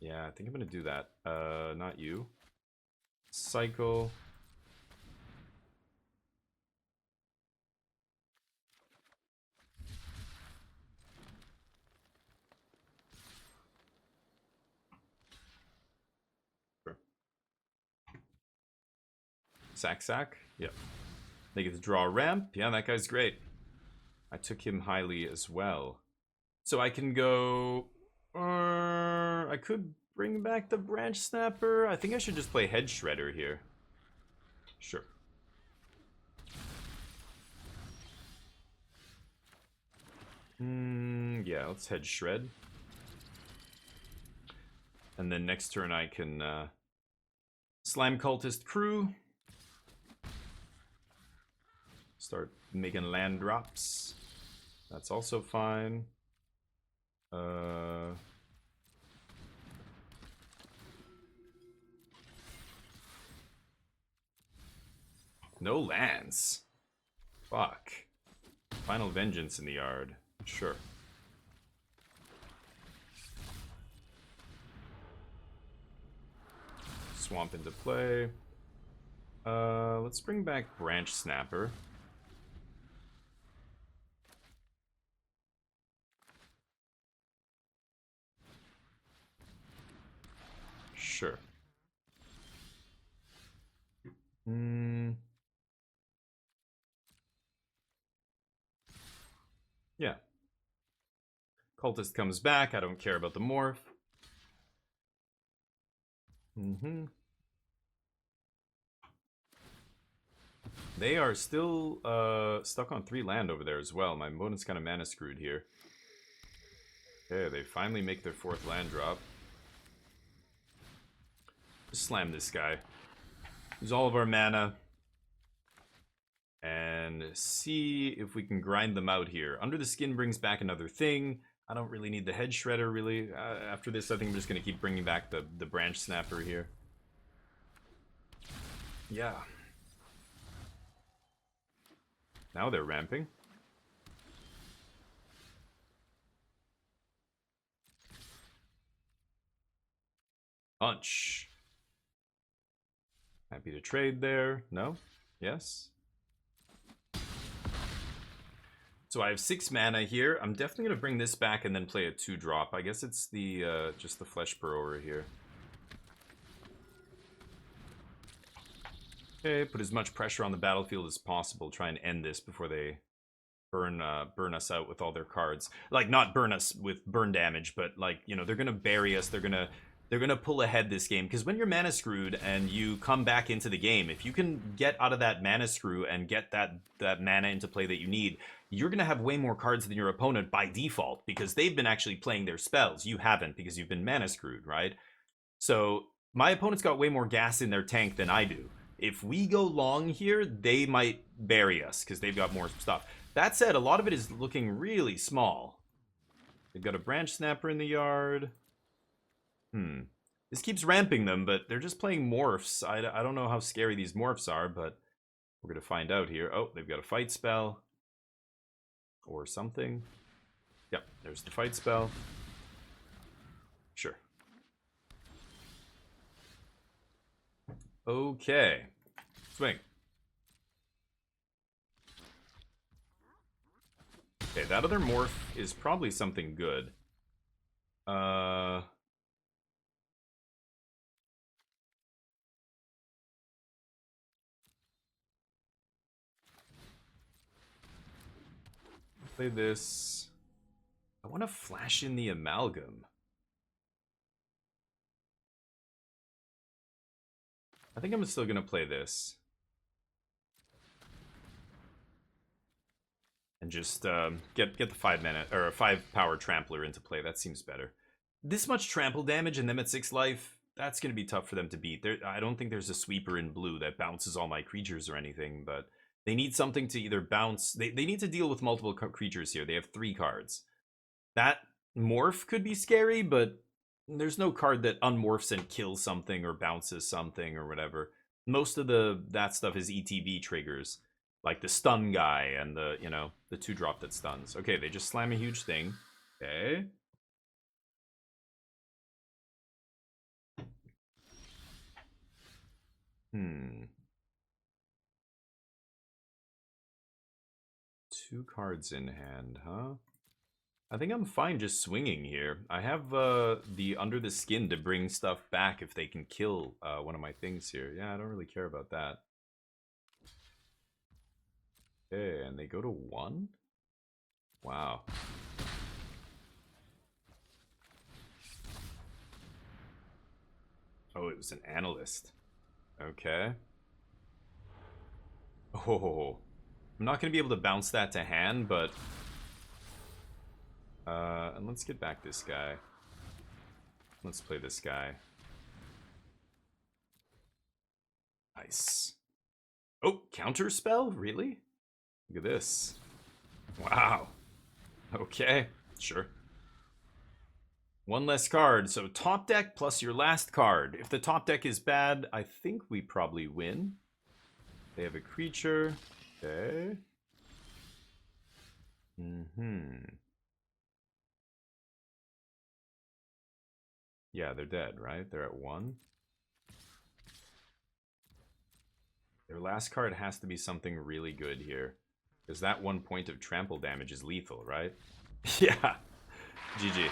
Yeah, I think I'm gonna do that. Not you. Cycle. Sack. Yep. They get to draw a ramp. Yeah, that guy's great. I took him highly as well. So I can go... I could bring back the Branch Snapper. I think I should just play Head Shredder here. Sure. Yeah, let's Head Shred. And then next turn I can Slime Cultist Crew. Start making land drops. That's also fine. No lands. Fuck. Final Vengeance in the yard. Sure. Swamp into play. Let's bring back Branch Snapper. Sure. Yeah. Cultist comes back. I don't care about the morph. They are still stuck on 3 land over there as well. My opponent's kind of mana screwed here. Okay, they finally make their 4th land drop. Just slam this guy. Use all of our mana. And see if we can grind them out here. Under the Skin brings back another thing. I don't really need the Head Shredder, really. After this, I think I'm just going to keep bringing back the Branch Snapper here. Yeah. Now they're ramping. Punch. Happy to trade there. No? Yes? So I have 6 mana here. I'm definitely going to bring this back and then play a 2-drop. I guess it's the just the Flesh Burrower here. Okay, put as much pressure on the battlefield as possible. Try and end this before they burn us out with all their cards. Like, not burn us with burn damage, but like, you know, they're gonna bury us. They're gonna pull ahead this game, because when you're mana screwed and you come back into the game, if you can get out of that mana screw and get that mana into play that you need, you're gonna have way more cards than your opponent by default, because they've been actually playing their spells. You haven't, because you've been mana screwed, right? So my opponent's got way more gas in their tank than I do. If we go long here, they might bury us because they've got more stuff. That said, a lot of it is looking really small. They've got a Branch Snapper in the yard. This keeps ramping them, but they're just playing morphs. I don't know how scary these morphs are, but we're going to find out here. Oh, they've got a fight spell. Or something. Yep, there's the fight spell. Sure. Okay. Swing. Okay, that other morph is probably something good. Play this. I want to flash in the Amalgam. I think I'm still going to play this. And just get the 5-mana or a 5-power trampler into play. That seems better. This much trample damage and them at 6 life, that's going to be tough for them to beat. I don't think there's a sweeper in blue that bounces all my creatures or anything, but they need something to either bounce. They need to deal with multiple creatures here. They have 3 cards. That morph could be scary, but there's no card that unmorphs and kills something or bounces something or whatever. Most of that stuff is ETB triggers, like the stun guy and the 2-drop that stuns. Okay, they just slam a huge thing. Okay. Two cards in hand, huh? I think I'm fine just swinging here. I have the Under the Skin to bring stuff back if they can kill one of my things here. Yeah, I don't really care about that. Okay, and they go to 1? Wow. Oh, it was an Analyst. Okay. Oh. I'm not going to be able to bounce that to hand, but... and let's get back this guy. Let's play this guy. Nice. Oh, counter spell? Really? Look at this. Wow. Okay, sure. 1 less card, so top deck plus your last card. If the top deck is bad, I think we probably win. They have a creature. Okay. Yeah, they're dead, right? They're at 1. Their last card has to be something really good here. Because that 1 point of trample damage is lethal, right? Yeah. GG.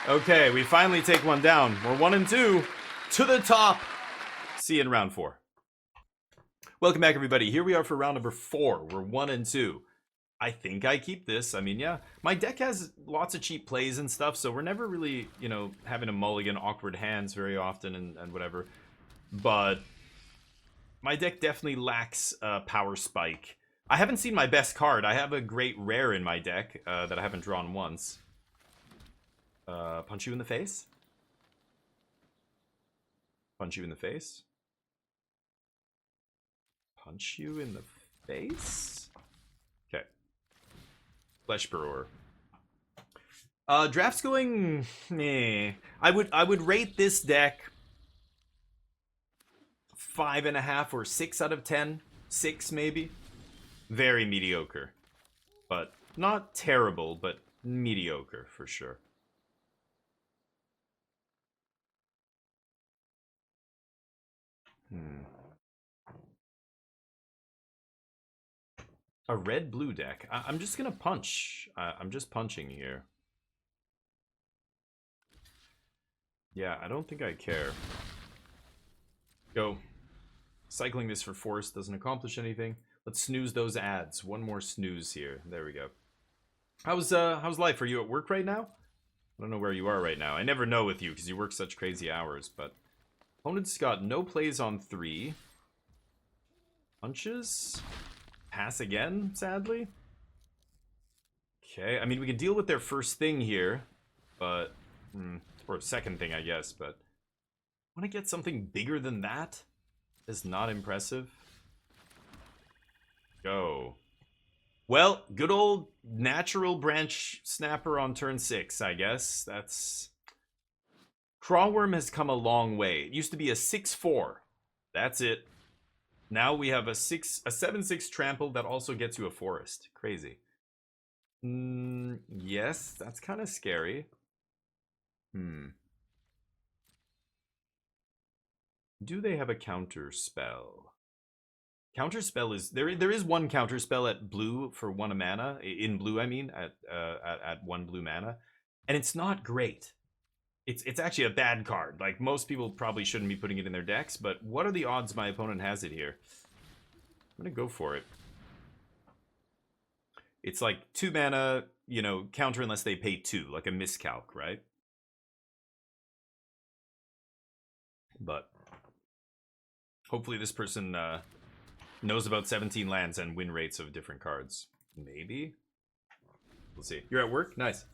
Okay, we finally take one down. We're 1 and 2. To the top. See you in round 4. Welcome back, everybody. Here we are for round number 4. We're 1 and 2. I think I keep this. I mean, yeah. My deck has lots of cheap plays and stuff, so we're never really, having a mulligan awkward hands very often and whatever. But my deck definitely lacks power spike. I haven't seen my best card. I have a great rare in my deck that I haven't drawn once. Punch you in the face? Punch you in the face? Punch you in the face? Okay. Flesh Burrower. Draft's going meh. I would rate this deck 5.5 or 6 out of 10. 6 maybe. Very mediocre. But not terrible, but mediocre for sure. A red-blue deck. I'm just gonna punch. I'm just punching here. Yeah, I don't think I care. Go. Cycling this for force doesn't accomplish anything. Let's snooze those ads. One more snooze here. There we go. How's life? Are you at work right now? I don't know where you are right now. I never know with you because you work such crazy hours, but opponent's got no plays on 3. Punches? Pass again, sadly. Okay, I mean, we can deal with their first thing here, but... or second thing, I guess, but... I want to get something bigger than that? Is not impressive. Go. Well, good old natural branch snapper on turn 6, I guess. That's... Crawworm has come a long way. It used to be a 6/4. That's it. Now we have a 7/6 trample that also gets you a forest. Crazy. Yes, that's kind of scary. Do they have a counter spell? Counter spell is there is one counter spell at blue for 1 mana. In blue, I mean, at 1 blue mana. And it's not great. It's actually a bad card. Like, most people probably shouldn't be putting it in their decks, but what are the odds my opponent has it here? I'm gonna go for it. It's like 2 mana, you know, counter unless they pay 2, like a miscalc, right? But hopefully this person knows about 17 lands and win rates of different cards. Maybe? We'll see. You're at work? Nice.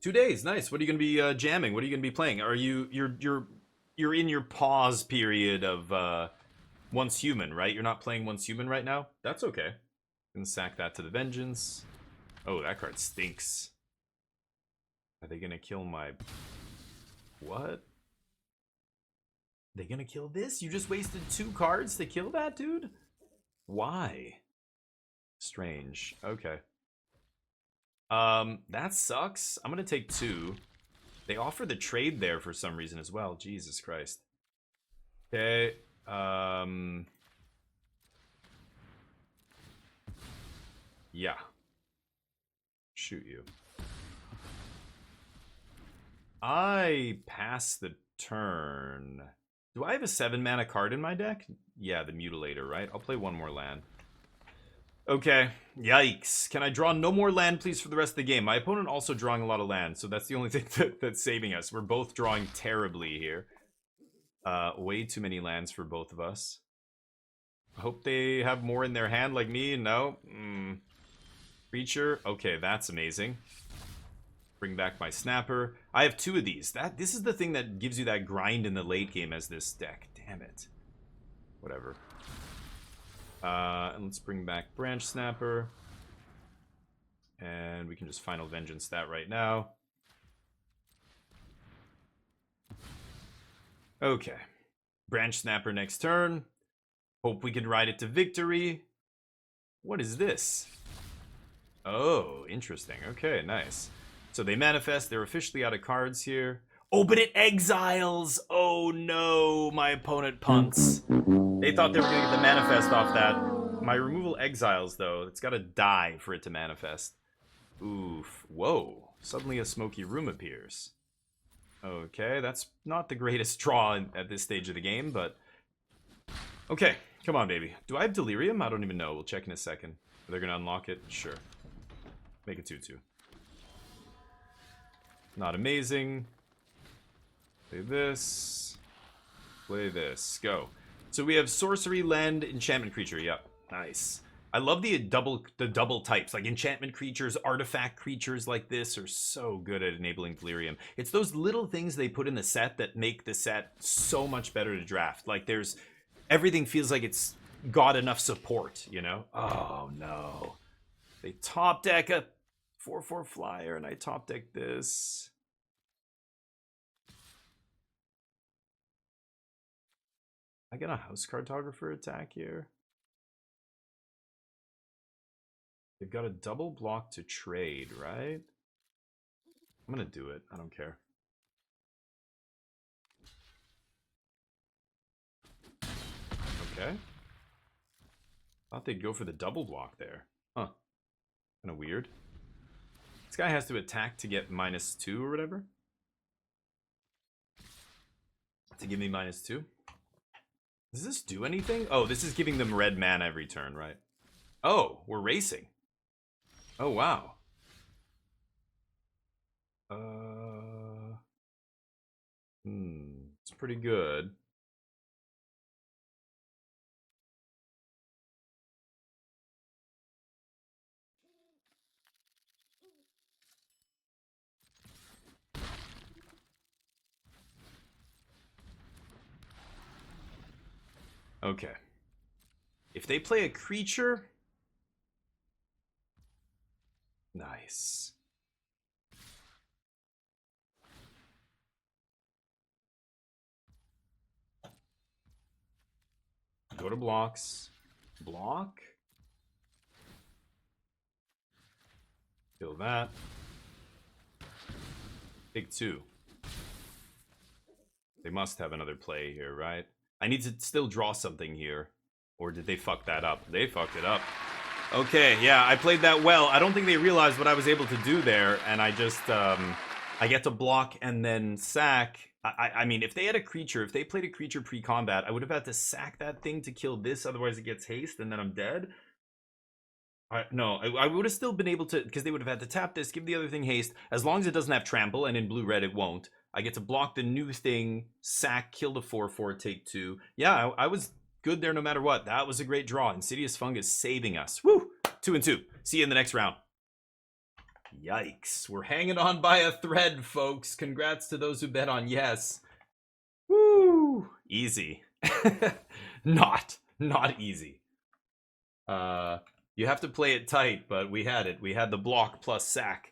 2 days, nice. What are you gonna be jamming? What are you gonna be playing? Are you're in your pause period of Once Human, right? You're not playing Once Human right now? That's okay. Can sack that to the Vengeance. Oh, that card stinks. Are they gonna kill my... What? They gonna kill this? You just wasted 2 cards to kill that, dude? Why? Strange. Okay. That sucks. I'm gonna take 2. They offer the trade there for some reason as well. Jesus Christ. Okay. Yeah. Shoot you. I pass the turn. Do I have a 7 mana card in my deck? Yeah, the Mutilator, right? I'll play 1 more land. Okay. Yikes. Can I draw no more land, please, for the rest of the game? My opponent also drawing a lot of land, so that's the only thing that's saving us. We're both drawing terribly here. Way too many lands for both of us. I hope they have more in their hand like me. No. Creature. Okay, that's amazing. Bring back my Snapper. I have 2 of these. This is the thing that gives you that grind in the late game as this deck. Damn it. Whatever. And let's bring back Branch Snapper. And we can just Final Vengeance that right now. Okay. Branch Snapper next turn. Hope we can ride it to victory. What is this? Oh, interesting. Okay, nice. So they manifest. They're officially out of cards here. Oh, but it exiles. Oh, no. My opponent punts. They thought they were going to get the manifest off that. My removal exiles, though. It's got to die for it to manifest. Oof. Whoa. Suddenly a smoky room appears. Okay, that's not the greatest draw at this stage of the game, but... Okay, come on, baby. Do I have Delirium? I don't even know. We'll check in a second. Are they going to unlock it? Sure. Make it 2/2. Not amazing. Play this. Play this. Go. So we have sorcery, land, enchantment creature. Yep. Nice. I love the double types. Like enchantment creatures, artifact creatures like this are so good at enabling delirium. It's those little things they put in the set that make the set so much better to draft. Like there's everything feels like it's got enough support, you know? Oh no. They top deck a 4/4 flyer and I top deck this. I get a house cartographer attack here. They've got a double block to trade, right? I'm gonna do it. I don't care. Okay. Thought they'd go for the double block there. Huh. Kind of weird. This guy has to attack to get -2 or whatever. To give me -2. Does this do anything? Oh, this is giving them red mana every turn, right? Oh, we're racing. Oh, wow. It's pretty good. Okay. If they play a creature... Nice. Go to blocks. Block. Kill that. Big 2. They must have another play here, right? I need to still draw something here. Or did they fuck that up? They fucked it up. Okay, yeah, I played that well. I don't think they realized what I was able to do there, and I just, I get to block and then sack. I mean, if they had a creature, if they played a creature pre-combat, I would have had to sack that thing to kill this, otherwise it gets haste, and then I'm dead. No, I would have still been able to, because they would have had to tap this, give the other thing haste, as long as it doesn't have trample, and in blue-red it won't. I get to block the new thing, sack, kill the 4/4, take 2. Yeah, I was good there no matter what. That was a great draw. Insidious Fungus saving us. Woo! 2 and 2. See you in the next round. Yikes. We're hanging on by a thread, folks. Congrats to those who bet on yes. Woo! Easy. Not easy. You have to play it tight, but we had it. We had the block plus sack.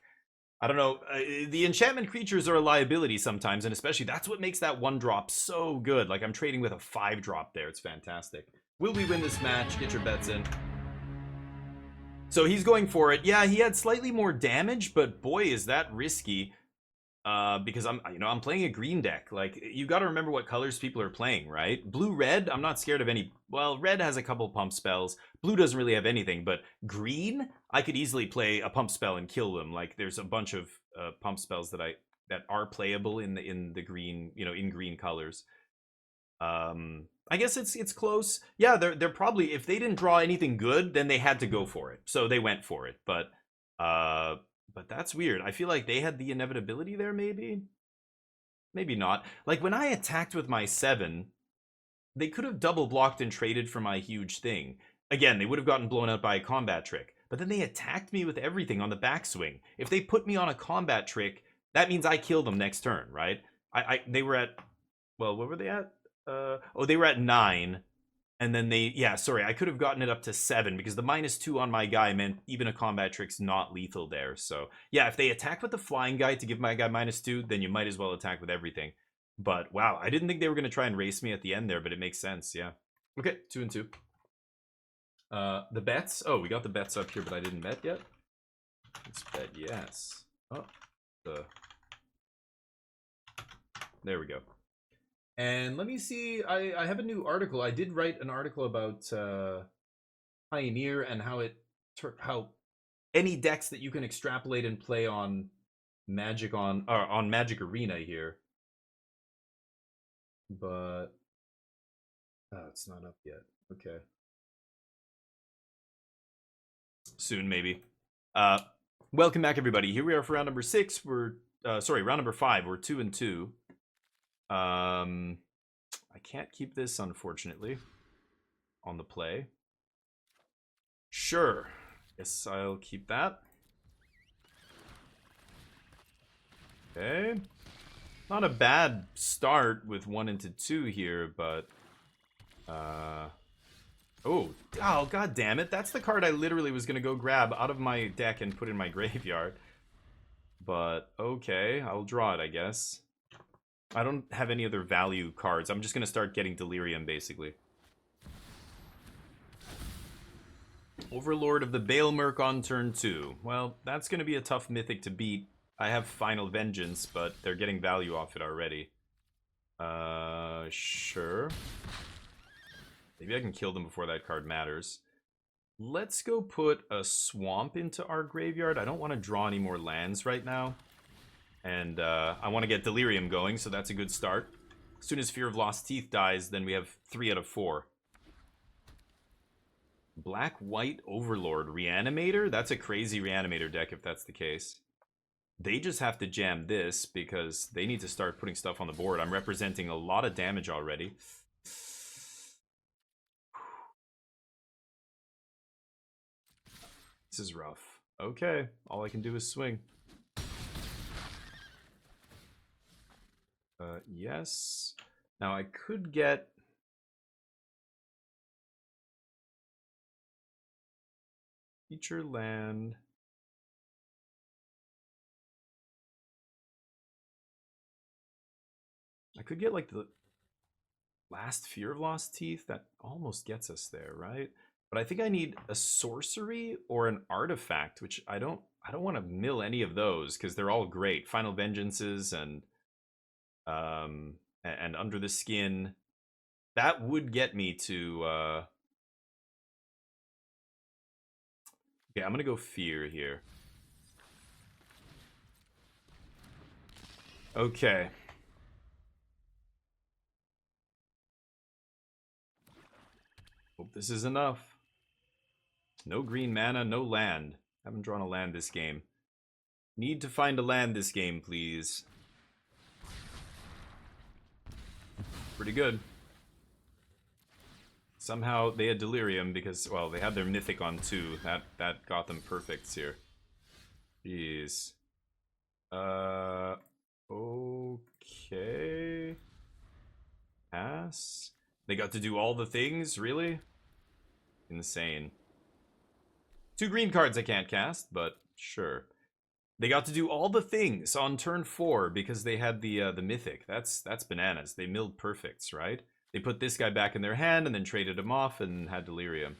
I don't know. The enchantment creatures are a liability sometimes, and especially that's what makes that 1-drop so good. Like, I'm trading with a 5-drop there. It's fantastic. Will we win this match? Get your bets in. So he's going for it. Yeah, he had slightly more damage, but boy, is that risky. Because I'm playing a green deck. Like, you got to remember what colors people are playing, right? Blue, red, I'm not scared of any. Well, red has a couple pump spells. Blue doesn't really have anything, but green, I could easily play a pump spell and kill them. Like, there's a bunch of pump spells that are playable in the green, in green colors. I guess it's close. Yeah, they're probably, if they didn't draw anything good, then they had to go for it. So they went for it. But that's weird. I feel like they had the inevitability there, maybe? Maybe not. Like, when I attacked with my 7, they could have double blocked and traded for my huge thing. Again, they would have gotten blown out by a combat trick. But then they attacked me with everything on the backswing. If they put me on a combat trick, that means I kill them next turn, right? They were at... Well, what were they at? They were at 9. And then I could have gotten it up to 7 because the -2 on my guy meant even a combat trick's not lethal there. So yeah, if they attack with the flying guy to give my guy -2, then you might as well attack with everything. But wow, I didn't think they were going to try and race me at the end there, but it makes sense, yeah. Okay, 2 and 2. The bets. Oh, we got the bets up here, but I didn't bet yet. Let's bet yes. Oh, there we go. And let me see, I have a new article. I did write an article about Pioneer and how any decks that you can extrapolate and play on Magic on Magic Arena here. But it's not up yet. Okay. Soon, maybe. Welcome back, everybody. Here we are for round number 6. We're round number 5. We're 2 and 2. I can't keep this, unfortunately, on the play. Sure. Yes, I'll keep that. Okay. Not a bad start with 1 into 2 here, but... Oh, god damn it. That's the card I literally was going to go grab out of my deck and put in my graveyard. But, okay, I'll draw it, I guess. I don't have any other value cards. I'm just going to start getting Delirium, basically. Overlord of the Baelmerk on turn 2. Well, that's going to be a tough mythic to beat. I have Final Vengeance, but they're getting value off it already. Sure. Maybe I can kill them before that card matters. Let's go put a Swamp into our graveyard. I don't want to draw any more lands right now. And I want to get Delirium going, so that's a good start. As soon as Fear of Lost Teeth dies, then we have 3 out of 4. Black-White Overlord Reanimator? That's a crazy Reanimator deck if that's the case. They just have to jam this because they need to start putting stuff on the board. I'm representing a lot of damage already. This is rough. Okay, all I can do is swing. Yes. Now I could get... Feature land. I could get like the last Fear of Lost Teeth. That almost gets us there, right? But I think I need a sorcery or an artifact, which I don't want to mill any of those because they're all great. Final Vengeances and Under the Skin. That would get me to okay, I'm gonna go Fear here. Okay. Hope this is enough. No green mana, no land. Haven't drawn a land this game. Need to find a land this game, please. Pretty good. Somehow they had Delirium because, well, they had their Mythic on 2. That got them perfects here. Jeez. Okay. Pass. They got to do all the things, really? Insane. 2 green cards I can't cast, but sure. They got to do all the things on turn 4 because they had the Mythic. That's bananas. They milled perfects, right? They put this guy back in their hand and then traded him off and had Delirium.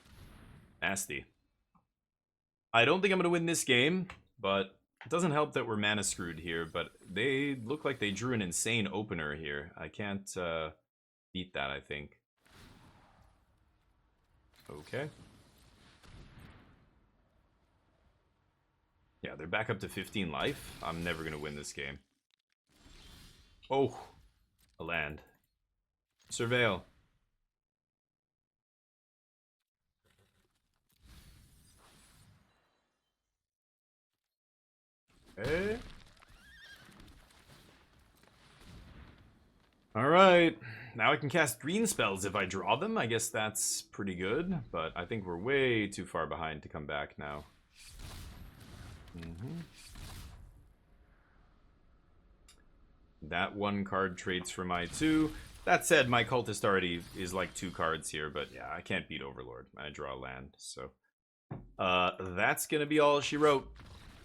Nasty. I don't think I'm going to win this game, but it doesn't help that we're mana screwed here. But they look like they drew an insane opener here. I can't beat that, I think. Okay. Yeah, they're back up to 15 life. I'm never going to win this game. Oh, a land. Surveil. Okay. Alright. Now I can cast green spells if I draw them. I guess that's pretty good. But I think we're way too far behind to come back now. That 1 card trades for my 2. That said, my Cultist already is like 2 cards here, but yeah, I can't beat Overlord. I draw land, so that's gonna be all she wrote.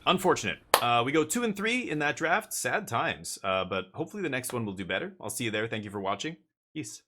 Unfortunate. We go 2 and 3 in that draft. Sad times, but hopefully the next one will do better. I'll see you there. Thank you for watching. Peace.